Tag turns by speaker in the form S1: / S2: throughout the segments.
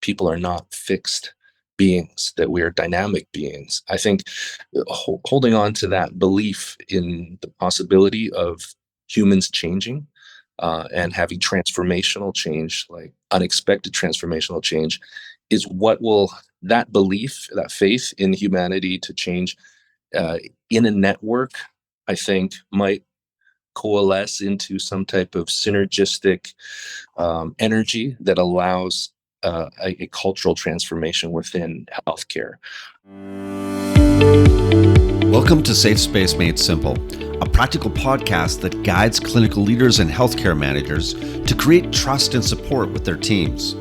S1: people are not fixed beings, that we are dynamic beings. I think holding on to that belief in the possibility of humans changing and having transformational change, like unexpected transformational change, is what will, that belief, that faith in humanity to change uh, in a network, I think might coalesce into some type of synergistic energy that allows a cultural transformation within healthcare.
S2: Welcome to Safe Space Made Simple, a practical podcast that guides clinical leaders and healthcare managers to create trust and support with their teams.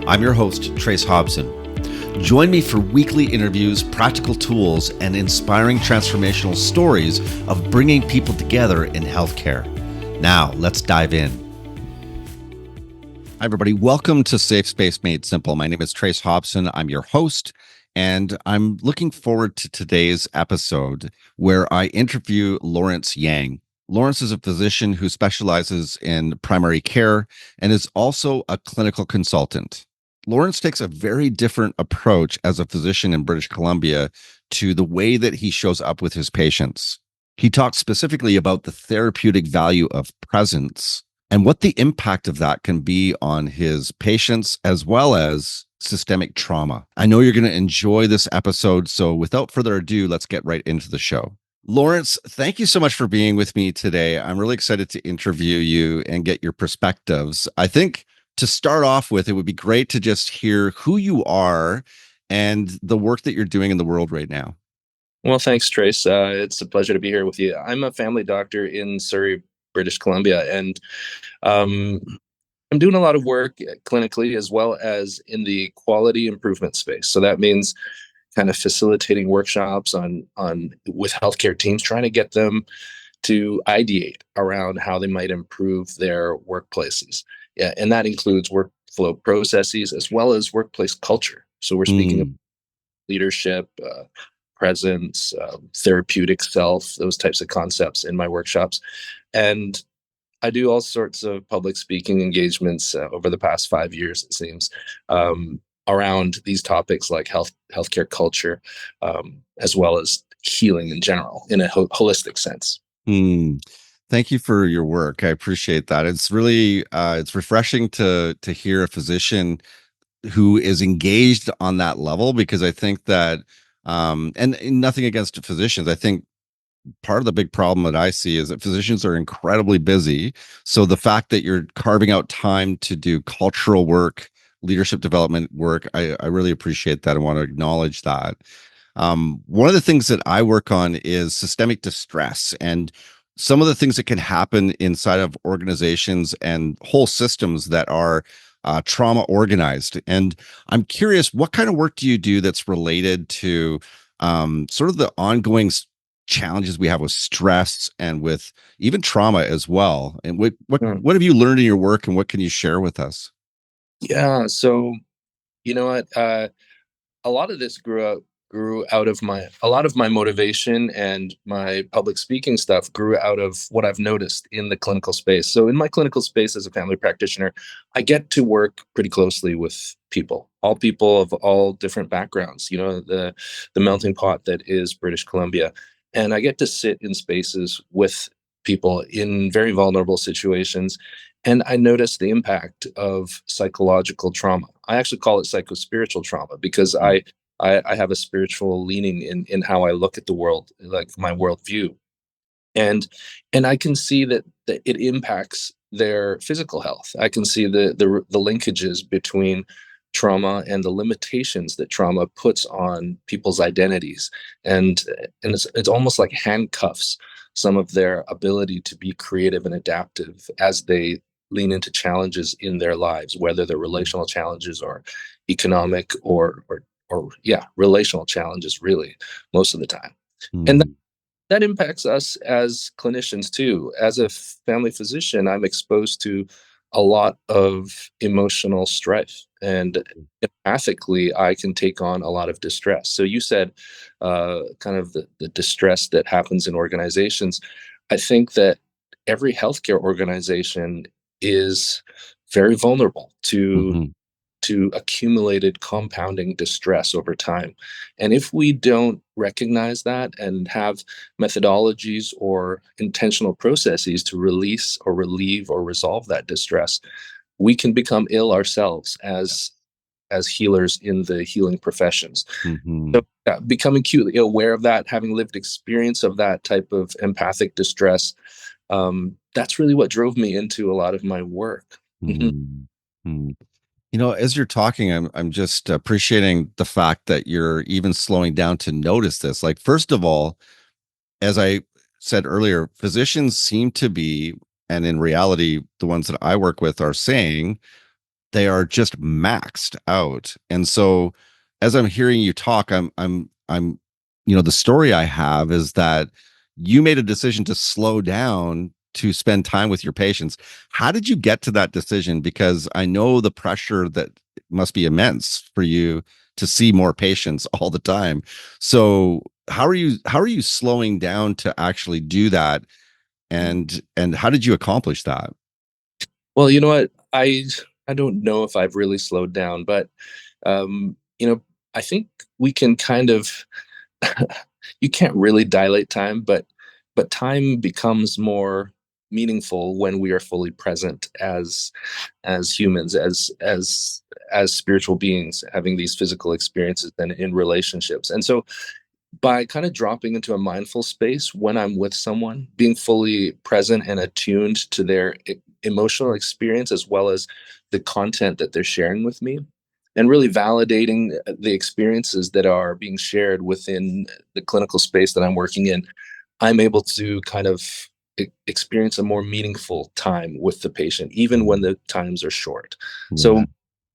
S2: I'm your host, Trace Hobson. Join me for weekly interviews, practical tools, and inspiring transformational stories of bringing people together in healthcare. Now, let's dive in. Hi, everybody. Welcome to Safe Space Made Simple. My name is Trace Hobson. I'm your host, and I'm looking forward to today's episode where I interview Lawrence Yang. Lawrence is a physician who specializes in primary care and is also a clinical consultant. Lawrence takes a very different approach as a physician in British Columbia to the way that he shows up with his patients. He talks specifically about the therapeutic value of presence and what the impact of that can be on his patients as well as systemic trauma. I know you're going to enjoy this episode, so without further ado, let's get right into the show. Lawrence, thank you so much for being with me today. I'm really excited to interview you and get your perspectives. I think to start off with, it would be great to just hear who you are and the work that you're doing in the world right now.
S1: Well, thanks, Trace. It's a pleasure to be here with you. I'm a family doctor in Surrey, British Columbia, and um, I'm doing a lot of work clinically as well as in the quality improvement space. So that means kind of facilitating workshops on with healthcare teams, trying to get them to ideate around how they might improve their workplaces. Yeah, and that includes workflow processes as well as workplace culture. So we're speaking of leadership, presence, therapeutic self, those types of concepts in my workshops. And I do all sorts of public speaking engagements over the past 5 years, it seems, around these topics like healthcare culture, as well as healing in general, in a holistic sense.
S2: Thank you for your work. I appreciate that. It's really it's refreshing to hear a physician who is engaged on that level, because I think that and nothing against physicians. I think part of the big problem that I see is that physicians are incredibly busy. So the fact that you're carving out time to do cultural work, leadership development work, I really appreciate that. I want to acknowledge that. One of the things that I work on is systemic distress and some of the things that can happen inside of organizations and whole systems that are trauma organized. And I'm curious, what kind of work do you do that's related to sort of the ongoing challenges we have with stress and with even trauma as well? And
S1: Mm.
S2: what have you learned in your work, and what can you share with us?
S1: Yeah, so you know what? A lot of this grew out of my a lot of my motivation, and my public speaking stuff grew out of what I've noticed in the clinical space. So in my clinical space as a family practitioner, I get to work pretty closely with people of all different backgrounds, the melting pot that is British Columbia. And I get to sit in spaces with people in very vulnerable situations, and I notice the impact of psychological trauma. I actually call it psychospiritual trauma because I have a spiritual leaning in how I look at the world, like my worldview, and I can see that it impacts their physical health. I can see the linkages between trauma and the limitations that trauma puts on people's identities, and it's almost like handcuffs some of their ability to be creative and adaptive as they lean into challenges in their lives, whether they're relational challenges or economic or yeah, relational challenges, really, most of the time. And
S2: Mm.
S1: that impacts us as clinicians too. As a family physician, I'm exposed to a lot of emotional strife, and empathically, I can take on a lot of distress. So you said kind of the distress that happens in organizations. I think that every healthcare organization is very vulnerable
S2: Mhm.
S1: to accumulated compounding distress over time. And if we don't recognize that and have methodologies or intentional processes to release or relieve or resolve that distress, we can become ill ourselves as healers in the healing professions. So,
S2: Mhm.
S1: yeah, becoming acutely aware of that, having lived experience of that type of empathic distress, that's really what drove me into a lot of my work. Mhm.
S2: Mhm. Mm. As you're talking, I'm just appreciating the fact that you're even slowing down to notice this. Like, first of all, as I said earlier, physicians seem to be, and in reality, the ones that I work with are saying they are just maxed out. And so as I'm hearing you talk, I'm the story I have is that you made a decision to slow down to spend time with your patients. How did you get to that decision? Because I know the pressure that must be immense for you to see more patients all the time. So how are you slowing down to actually do that? And how did you accomplish that?
S1: Well, you know what? I don't know if I've really slowed down, but I think we can kind of you can't really dilate time, but time becomes more meaningful when we are fully present as humans, as spiritual beings having these physical experiences and in relationships. And so by kind of dropping into a mindful space when I'm with someone, being fully present and attuned to their emotional experience as well as the content that they're sharing with me, and really validating the experiences that are being shared within the clinical space that I'm working in, I'm able to kind of experience a more meaningful time with the patient, even when
S2: Mm,
S1: the times are short. So
S2: yeah.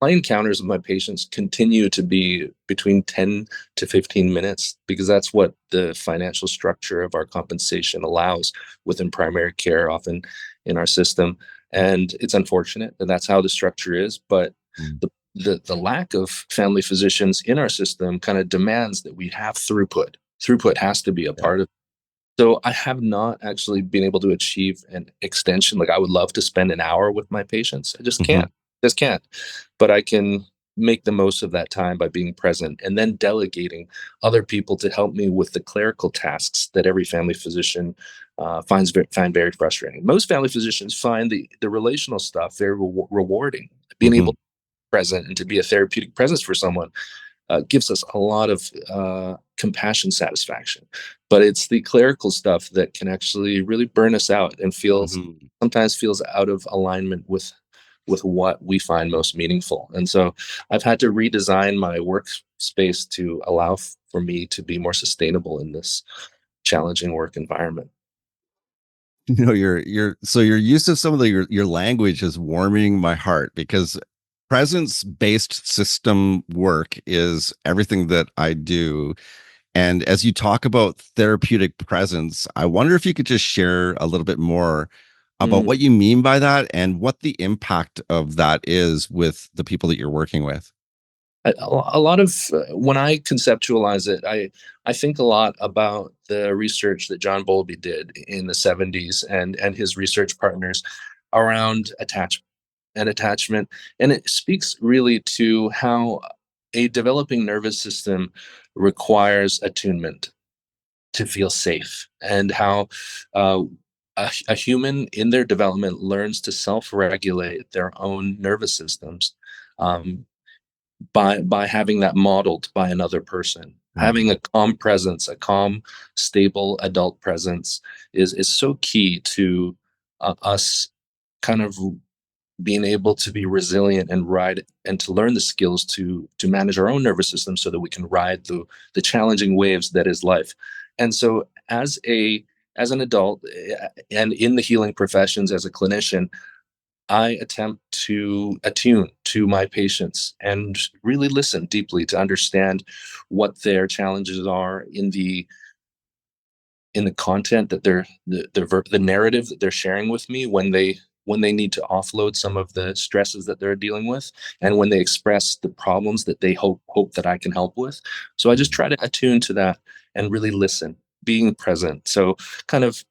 S1: my encounters with my patients continue to be between 10 to 15 minutes because that's what the financial structure of our compensation allows within primary care, often in our system. And it's unfortunate that that's how the structure is, but
S2: Mm,
S1: the lack of family physicians in our system kind of demands that we have throughput. Throughput has to be a
S2: yeah.
S1: part of. So I have not actually been able to achieve an extension. Like I would love to spend an hour with my patients. I just
S2: Mhm.
S1: can't. Just can't. But I can make the most of that time by being present and then delegating other people to help me with the clerical tasks that every family physician find very frustrating. Most family physicians find the relational stuff very rewarding. Being able
S2: Mhm.
S1: to be present and to be a therapeutic presence for someone gives us a lot of compassion satisfaction. But it's the clerical stuff that can actually really burn us out and feels
S2: Mhm.
S1: sometimes feels out of alignment with what we find most meaningful. And so I've had to redesign my workspace to allow for me to be more sustainable in this challenging work environment.
S2: Your use of some of your language is warming my heart because presence-based system work is everything that I do. And as you talk about therapeutic presence, I wonder if you could just share a little bit more about
S1: Mm.
S2: what you mean by that and what the impact of that is with the people that you're working with.
S1: A lot of when I conceptualize it, I think a lot about the research that John Bowlby did in the 70s and his research partners around attachment, and it speaks really to how a developing nervous system requires attunement to feel safe, and how uh, a human in their development learns to self-regulate their own nervous systems. Um, by having that modeled by another person, having
S2: Mm,
S1: a calm presence, a calm stable adult presence is so key to us kind of being able to be resilient and ride and to learn the skills to manage our own nervous system so that we can ride the challenging waves that is life. And so as an adult and in the healing professions as a clinician, I attempt to attune to my patients and really listen deeply to understand what their challenges are in the content that the narrative that they're sharing with me when they need to offload some of the stresses that they're dealing with, and when they express the problems that they hope that I can help with. So I just
S2: mm,
S1: try to attune to that and really listen, being present. So kind of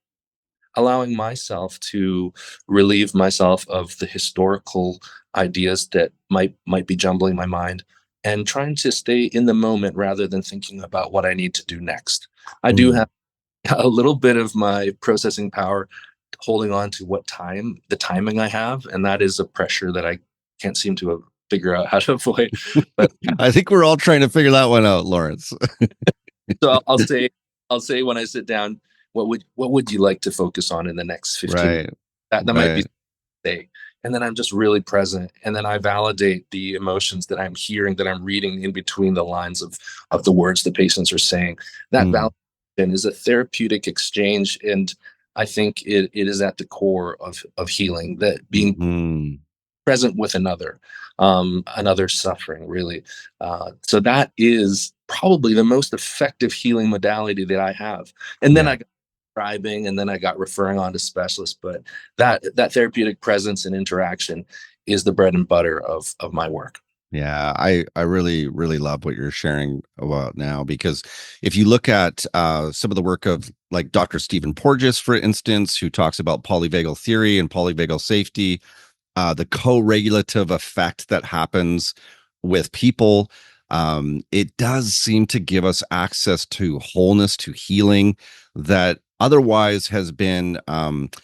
S1: allowing myself to relieve myself of the historical ideas that might be jumbling my mind, and trying to stay in the moment rather than thinking about what I need to do next. I do
S2: Mm.
S1: have a little bit of my processing power holding on to the timing I have, and that is a pressure that I can't seem to figure out how to avoid. But
S2: I think we're all trying to figure that one out, Lawrence.
S1: so I'll say when I sit down, what would you like to focus on in the next 15 minutes?
S2: Right.
S1: That might be
S2: Right.
S1: day. And then I'm just really present. And then I validate the emotions that I'm hearing, that I'm reading in between the lines of the words the patients are saying. That
S2: Mm.
S1: validation is a therapeutic exchange. And I think it is at the core of healing, that being
S2: Mhm.
S1: present with another suffering, really. So that is probably the most effective healing modality that I have. And then
S2: Yeah.
S1: I got prescribing, and then I got referring on to specialists. But that therapeutic presence and interaction is the bread and butter of my work.
S2: Yeah, I really really love what you're sharing about now, because if you look at some of the work of like Dr. Stephen Porges, for instance, who talks about polyvagal theory and polyvagal safety, the co-regulative effect that happens with people, it does seem to give us access to wholeness, to healing that otherwise has been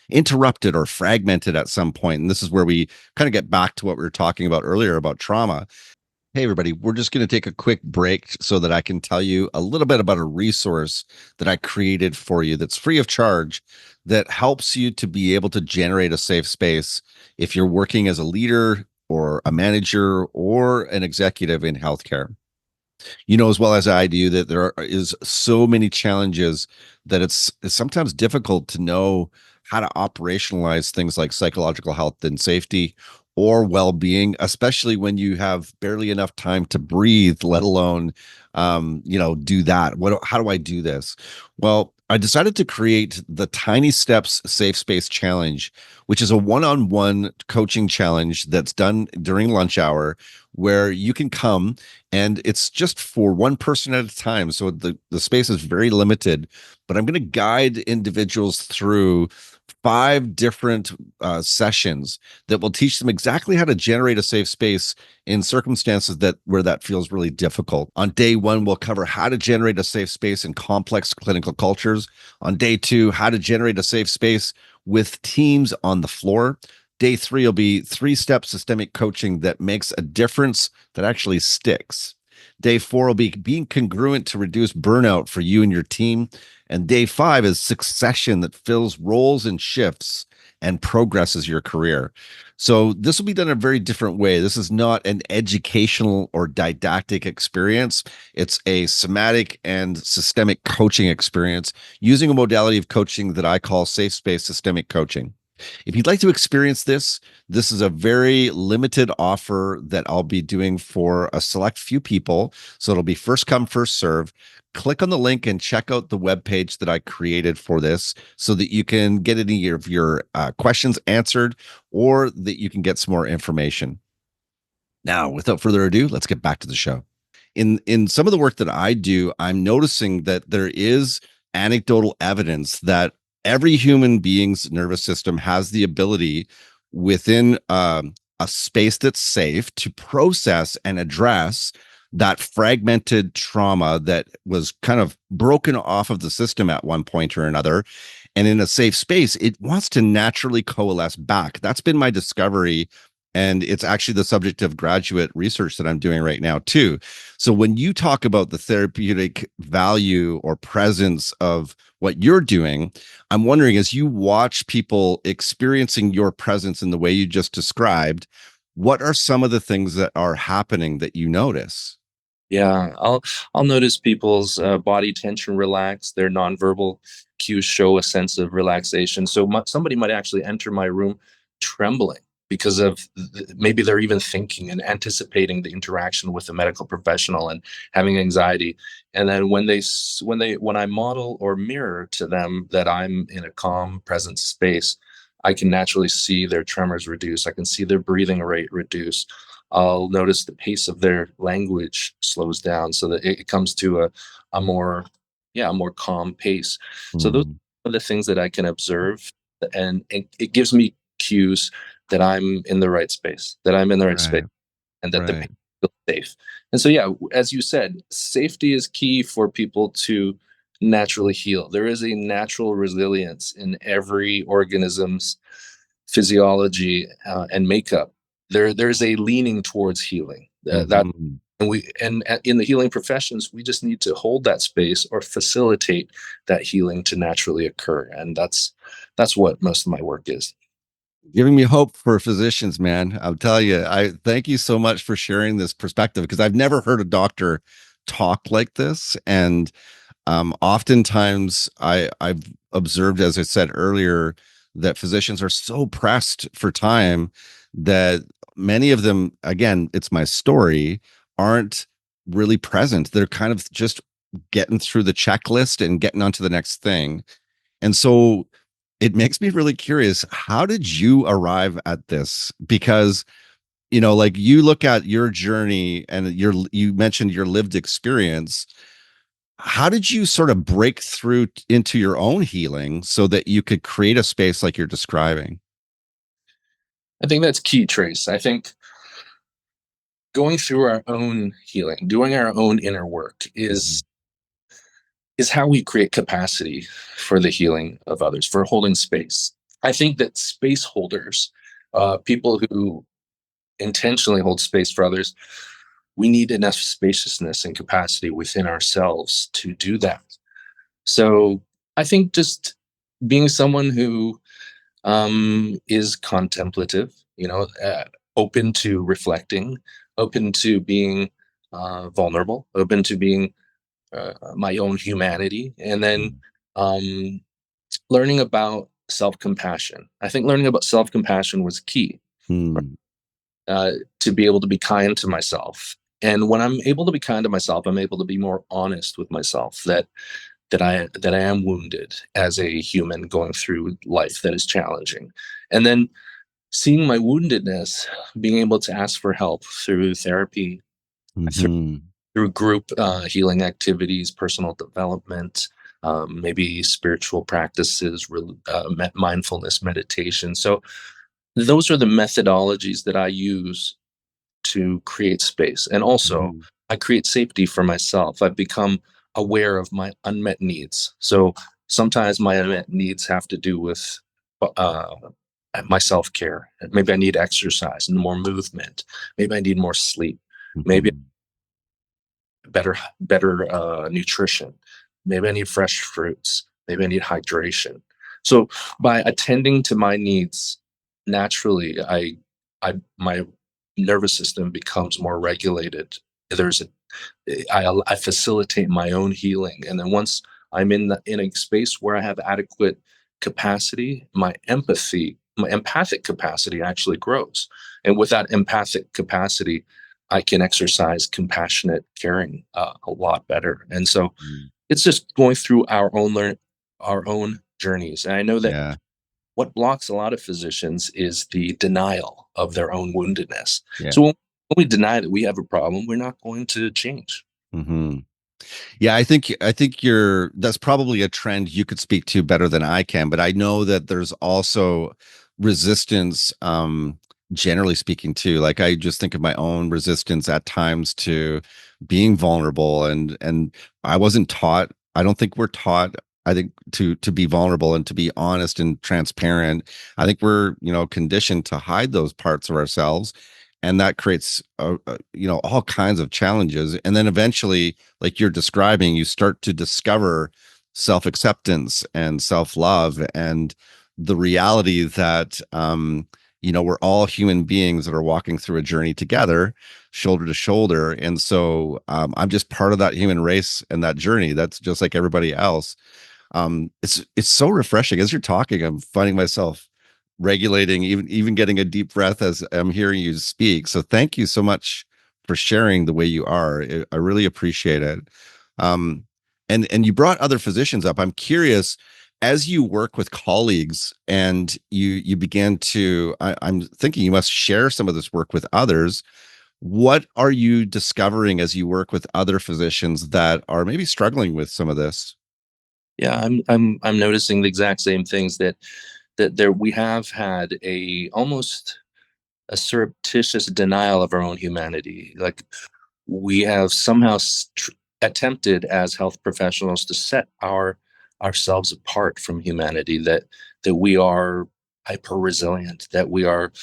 S2: interrupted or fragmented at some point. And this is where we kind of get back to what we were talking about earlier about trauma. Hey, everybody, we're just going to take a quick break so that I can tell you a little bit about a resource that I created for you that's free of charge, that helps you to be able to generate a safe space if you're working as a leader or a manager or an executive in healthcare. You know as well as I do that is so many challenges that it's sometimes difficult to know how to operationalize things like psychological health and safety or well-being, especially when you have barely enough time to breathe, let alone do that. How do I do this? Well, I decided to create the Tiny Steps Safe Space Challenge, which is a one-on-one coaching challenge that's done during lunch hour, where you can come, and it's just for one person at a time, so the space is very limited. But I'm going to guide individuals through 5 different sessions that will teach them exactly how to generate a safe space in circumstances that where that feels really difficult. On day one, we'll cover how to generate a safe space in complex clinical cultures. On day two, how to generate a safe space with teams on the floor. Day three will be 3-step systemic coaching that makes a difference, that actually sticks. Day four will be being congruent to reduce burnout for you and your team. And day five is succession that fills roles and shifts and progresses your career. So this will be done in a very different way. This is not an educational or didactic experience. It's a somatic and systemic coaching experience using a modality of coaching that I call safe space systemic coaching. If you'd like to experience this, this is a very limited offer that I'll be doing for a select few people. So it'll be first come, first serve. Click on the link and check out the webpage that I created for this so that you can get any of your questions answered, or that you can get some more information. Now, without further ado, let's get back to the show. In some of the work that I do, I'm noticing that there is anecdotal evidence that every human being's nervous system has the ability within a space that's safe to process and address that fragmented trauma that was kind of broken off of the system at one point or another. And in a safe space, it wants to naturally coalesce back. That's been my discovery. And it's actually the subject of graduate research that I'm doing right now, too. So when you talk about the therapeutic value or presence of what you're doing, I'm wondering, as you watch people experiencing your presence in the way you just described, what are some of the things that are happening that you notice?
S1: Yeah, I'll notice people's body tension relax. Their nonverbal cues show a sense of relaxation. So somebody might actually enter my room trembling because of maybe they're even thinking and anticipating the interaction with a medical professional and having anxiety. And then when I model or mirror to them that I'm in a calm, present space, I can naturally see their tremors reduce. I can see their breathing rate reduce. I'll notice the pace of their language slows down so that it comes to a more, yeah, a more calm pace. So those
S2: Hmm.
S1: of the things that I can observe, and it gives me cues that I'm in the right space, that I'm in the right space,
S2: Right.
S1: and that the
S2: Right.
S1: patient feels safe. And so, yeah, as you said, safety is key for people to naturally heal. There is a natural resilience in every organism's physiology and makeup. There's a leaning towards healing. That
S2: Mhm.
S1: and in the healing professions, we just need to hold that space or facilitate that healing to naturally occur, and that's what most of my work is.
S2: Giving me hope for physicians, man. I'll tell you, I thank you so much for sharing this perspective because I've never heard a doctor talk like this. And oftentimes I've observed, as I said earlier, that physicians are so pressed for time that many of them, again, it's my story, aren't really present. They're kind of just getting through the checklist and getting on to the next thing. And so it makes me really curious. How did you arrive at this? Because, like you look at your journey and you mentioned your lived experience. How did you sort of break through into your own healing so that you could create a space like you're describing?
S1: I think that's key, Trace. I think going through our own healing, doing our own inner work
S2: Mhm.
S1: is how we create capacity for the healing of others, for holding space. I think that space holders, people who intentionally hold space for others, we need enough spaciousness and capacity within ourselves to do that. So I think just being someone who is contemplative, open to reflecting, open to being vulnerable, open to being my own humanity, and then
S2: Mhm.
S1: um, learning about self compassion. I think learning about self compassion was key
S2: Hmm.
S1: to be able to be kind to myself. And when I'm able to be kind to myself, I'm able to be more honest with myself that I am wounded as a human going through life that is challenging. And then seeing my woundedness, being able to ask for help through therapy, through,
S2: Mhm.
S1: through group healing activities, personal development, maybe spiritual practices, mindfulness, meditation. So those are the methodologies that I use to create space. And also,
S2: Mhm.
S1: I create safety for myself. I've become aware of my unmet needs. So sometimes my unmet needs have to do with uh, my self care. Maybe I need exercise and more movement. Maybe I need more sleep. Maybe
S2: Mhm.
S1: better nutrition. Maybe I need fresh fruits. Maybe I need hydration. So by attending to my needs naturally, my nervous system becomes more regulated. There's a I facilitate my own healing, and then once I'm in a space where I have adequate capacity, my empathic capacity actually grows, and with that empathic capacity, I can exercise compassionate caring a lot better. And so
S2: Mhm.
S1: it's just going through our own journeys. And I know that
S2: Yeah.
S1: what blocks a lot of physicians is the denial of their own woundedness.
S2: Yeah.
S1: So when we deny that we have a problem, we're not going to change.
S2: Mhm. Yeah, I think you're that's probably a trend you could speak to better than I can, but I know that there's also resistance generally speaking too. Like I just think of my own resistance at times to being vulnerable and I wasn't taught, I don't think we're taught I think to be vulnerable and to be honest and transparent. I think we're, conditioned to hide those parts of ourselves and that creates all kinds of challenges and then eventually like you're describing, you start to discover self acceptance and self love and the reality that, we're all human beings that are walking through a journey together, shoulder to shoulder. And so I'm just part of that human race and that journey. That's just like everybody else. It's so refreshing as you're talking. I'm finding myself regulating, even getting a deep breath as I'm hearing you speak. So thank you so much for sharing the way you are. I really appreciate it. Um, and you brought other physicians up. I'm curious, as you work with colleagues and you began to, I'm thinking you must share some of this work with others. What are you discovering as you work with other physicians that are maybe struggling with some of this?
S1: Yeah, I'm noticing the exact same things that there we have had a almost a surreptitious denial of our own humanity. Like we have somehow attempted as health professionals to set ourselves apart from humanity, that we are hyper resilient, that we are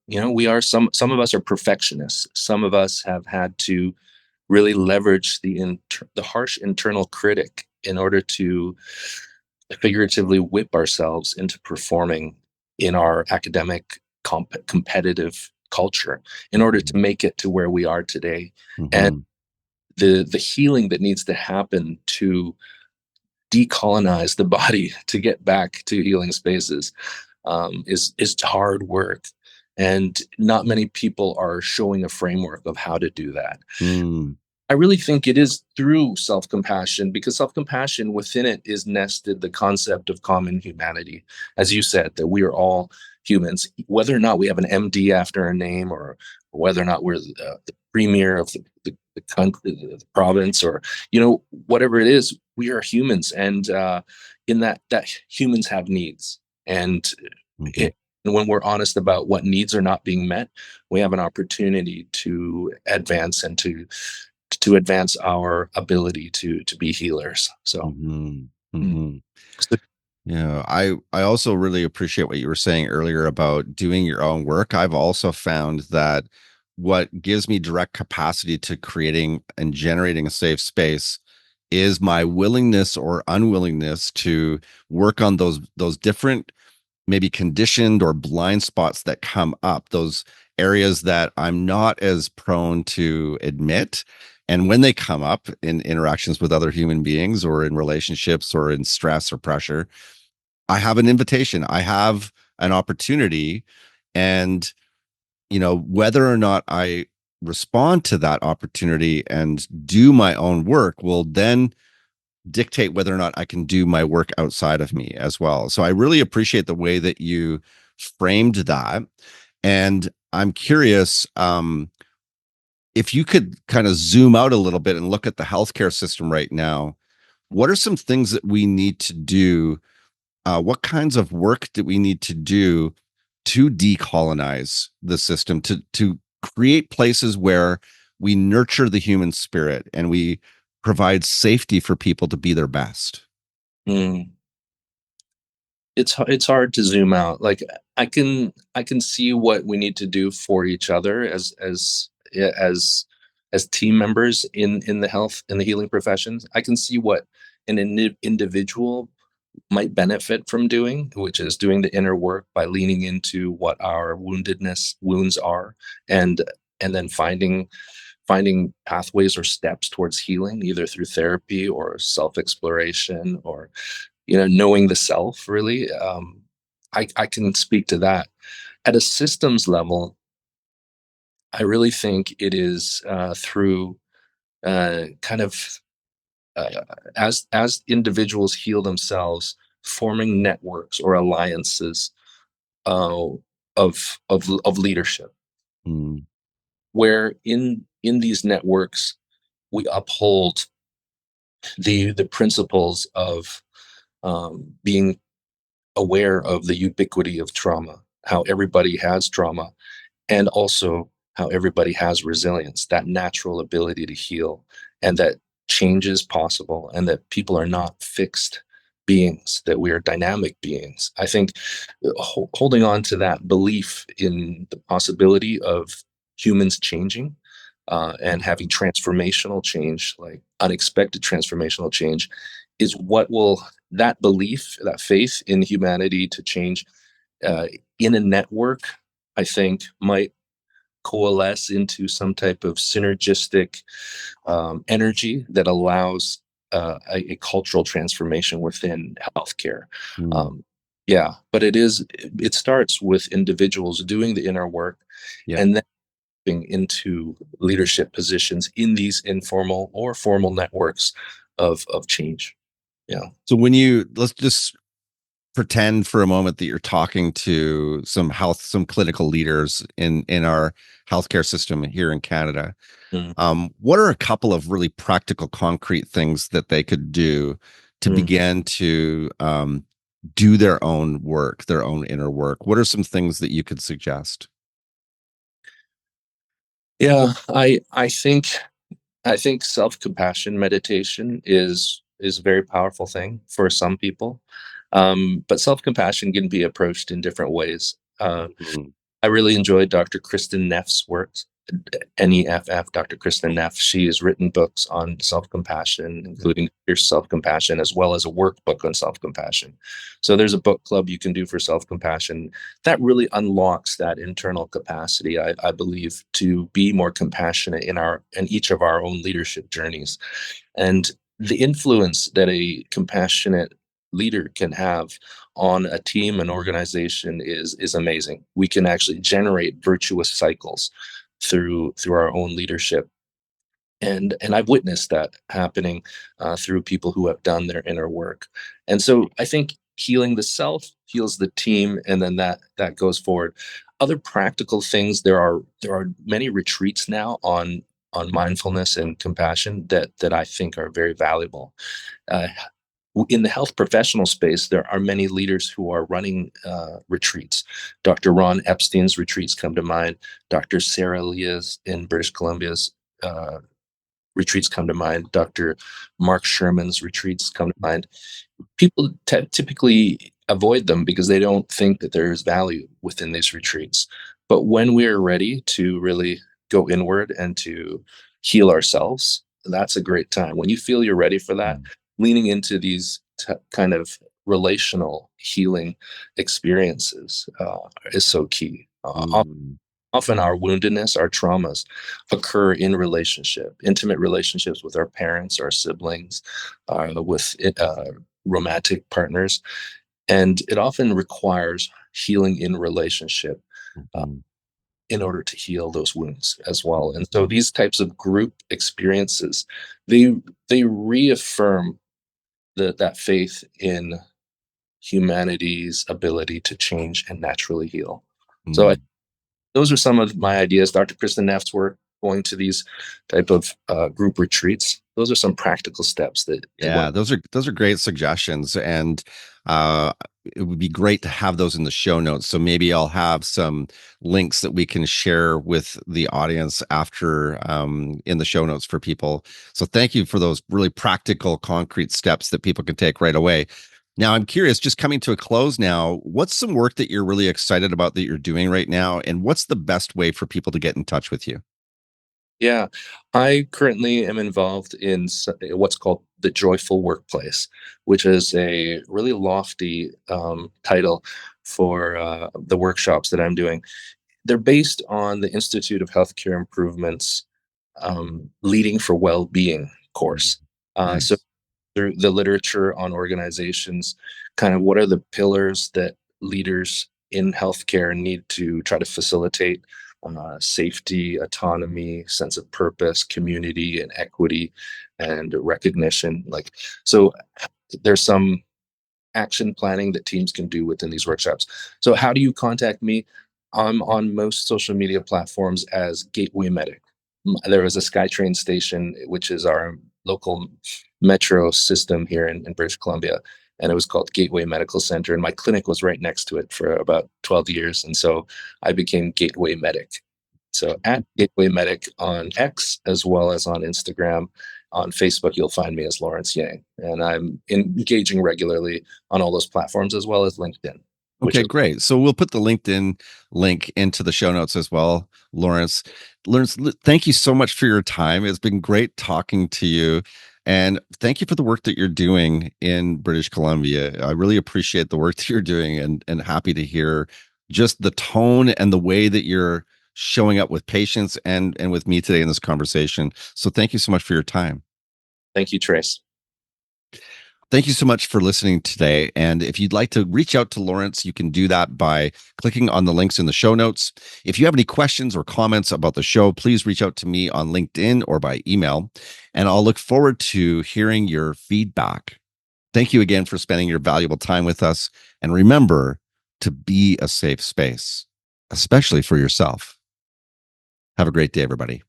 S1: we are some of us are perfectionists, some of us have had to really leverage the harsh internal critic in order to figuratively whip ourselves into performing in our academic competitive culture in order to
S2: Mhm,
S1: make it to where we are today. And
S2: mhm,
S1: the healing that needs to happen to decolonize the body to get back to healing spaces is hard work, and not many people are showing a framework of how to do that.
S2: mm,
S1: I really think it is through self compassion, because self compassion within it is nested the concept of common humanity. As you said, that we are all humans, whether or not we have an MD after our name, or whether or not we're the premier of the country, the province, or, whatever it is, we are humans. And in that humans have needs. And,
S2: mhm,
S1: it, and when we're honest about what needs are not being met, we have an opportunity to advance and to advance our ability to be healers. So,
S2: mhm,
S1: mm.
S2: mhm.
S1: So,
S2: Yeah, I also really appreciate what you were saying earlier about doing your own work. I've also found that what gives me direct capacity to creating and generating a safe space is my willingness or unwillingness to work on those different, maybe conditioned or blind spots that come up, those areas that I'm not as prone to admit. And when they come up in interactions with other human beings or in relationships or in stress or pressure, I have an invitation. I have an opportunity. And, whether or not I respond to that opportunity and do my own work will then dictate whether or not I can do my work outside of me as well. So I really appreciate the way that you framed that. And I'm curious, if you could kind of zoom out a little bit and look at the healthcare system right now, what are some things that we need to do? What kinds of work do we need to do to decolonize the system, to create places where we nurture the human spirit and we provide safety for people to be their best?
S1: mm, it's hard to zoom out. Like I can see what we need to do for each other as team members in the health and the healing professions. I can see what an individual might benefit from doing, which is doing the inner work by leaning into what our wounds are, and then finding pathways or steps towards healing, either through therapy or self exploration, or knowing the self. Really, I can speak to that. At a systems level, I really think it is through kind of as individuals heal themselves, forming networks or alliances uh, of leadership,
S2: Mm,
S1: where in these networks we uphold the principles of being aware of the ubiquity of trauma, how everybody has trauma, and also how everybody has resilience, that natural ability to heal, and that change is possible, and that people are not fixed beings, that we are dynamic beings. I think holding on to that belief in the possibility of humans changing, and having
S2: mhm,
S1: transformational change, like unexpected transformational change, is what will, that belief, that faith in humanity to change uh, in a network, I think might coalesce into some type of synergistic energy that allows a cultural transformation within healthcare.
S2: mm.
S1: Um, yeah, but it starts with individuals doing the inner work,
S2: Yep.
S1: and then into leadership positions in these informal or formal networks of change. Yeah.
S2: So let's just pretend for a moment that you're talking to some clinical leaders in our healthcare system here in Canada.
S1: Mm.
S2: What are a couple of really practical, concrete things that they could do to
S1: Mm.
S2: begin to do their own work, their own inner work? What are some things that you could suggest?
S1: Yeah, I think self-compassion meditation is a very powerful thing for some people. But self-compassion can be approached in different ways.
S2: Mhm.
S1: I really enjoyed Dr. Kristen Neff's work, Neff, Dr. Kristen Neff. She has written books on self-compassion, including Fierce Self-Compassion, as well as a workbook on self-compassion. So there's a book club you can do for self-compassion that really unlocks that internal capacity, I believe, to be more compassionate in each of our own leadership journeys. And the influence that a compassionate leader can have on a team and organization is amazing. We can actually generate virtuous cycles through our own leadership, and I've witnessed that happening through people who have done their inner work. And so I think healing the self heals the team, and then that goes forward. Other practical things, there are many retreats now on mindfulness and compassion that I think are very valuable. Uh, in the health professional space, there are many leaders who are running retreats. Dr. Ron Epstein's retreats come to mind. Dr. Sarah Leah's in British Columbia's uh, retreats come to mind. Dr. Mark Sherman's retreats come to mind. People typically avoid them because they don't think that there is value within these retreats. But when we're ready to really go inward and to heal ourselves, that's a great time. When you feel you're ready for that,
S2: Mhm.
S1: leaning into these kind of relational healing experiences is so key.
S2: Mhm.
S1: Often our woundedness, our traumas occur in intimate relationships with our parents, our siblings, with romantic partners. And it often requires healing in relationship uh,
S2: Mhm.
S1: in order to heal those wounds as well. And so these types of group experiences, they they reaffirm that faith in humanity's ability to change and naturally heal. So
S2: Mhm.
S1: those are some of my ideas. Dr. Kristen Neff's work, going to these type of group retreats. Those are some practical steps that one.
S2: Yeah, those are great suggestions, and uh, it would be great to have those in the show notes. So maybe I'll have some links that we can share with the audience after in the show notes for people. So thank you for those really practical, concrete steps that people can take right away. Now, I'm curious, just coming to a close now, what's some work that you're really excited about that you're doing right now, and what's the best way for people to get in touch with you?
S1: Yeah, I currently am involved in what's called the Joyful Workplace, which is a really lofty title for the workshops that I'm doing. They're based on the Institute of Healthcare Improvements Leading for Well-Being
S2: Mhm.
S1: course. So
S2: Nice.
S1: through the literature on organizations, kind of what are the pillars that leaders in healthcare need to try to facilitate safety, autonomy, sense of purpose, community, and equity, and recognition. Like, so there's some action planning that teams can do within these workshops. So, how do you contact me? I'm on most social media platforms as Gateway Medic. There was a SkyTrain station, which is our local metro system here in British Columbia, and it was called Gateway Medical Center. And my clinic was right next to it for about 12 years. And so I became Gateway Medic. So at Gateway Medic on X as well as on Instagram. On Facebook, you'll find me as Lawrence Yang. And I'm engaging regularly on all those platforms as well as LinkedIn, which
S2: Okay,
S1: is
S2: great. So we'll put the LinkedIn link into the show notes as well, Lawrence. Lawrence, thank you so much for your time. It's been great talking to you. And thank you for the work that you're doing in British Columbia. I really appreciate the work that you're doing and happy to hear just the tone and the way that you're showing up with patients and with me today in this conversation. So thank you so much for your time.
S1: thank you, Trace.
S2: Thank you so much for listening today. And if you'd like to reach out to Lawrence, you can do that by clicking on the links in the show notes. If you have any questions or comments about the show, please reach out to me on LinkedIn or by email. And I'll look forward to hearing your feedback. Thank you again for spending your valuable time with us. And remember to be a safe space, especially for yourself. Have a great day, everybody.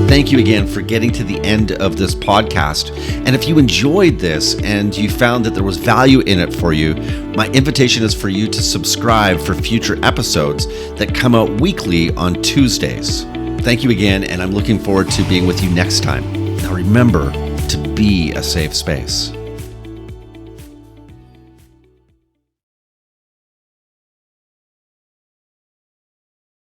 S2: Thank thank you again for getting to the end of this podcast. And if you enjoyed this and you found that there was value in it for you, my invitation is for you to subscribe for future episodes that come out weekly on Tuesdays. Thank you again, and I'm looking forward to being with you next time. Now remember to be a safe space.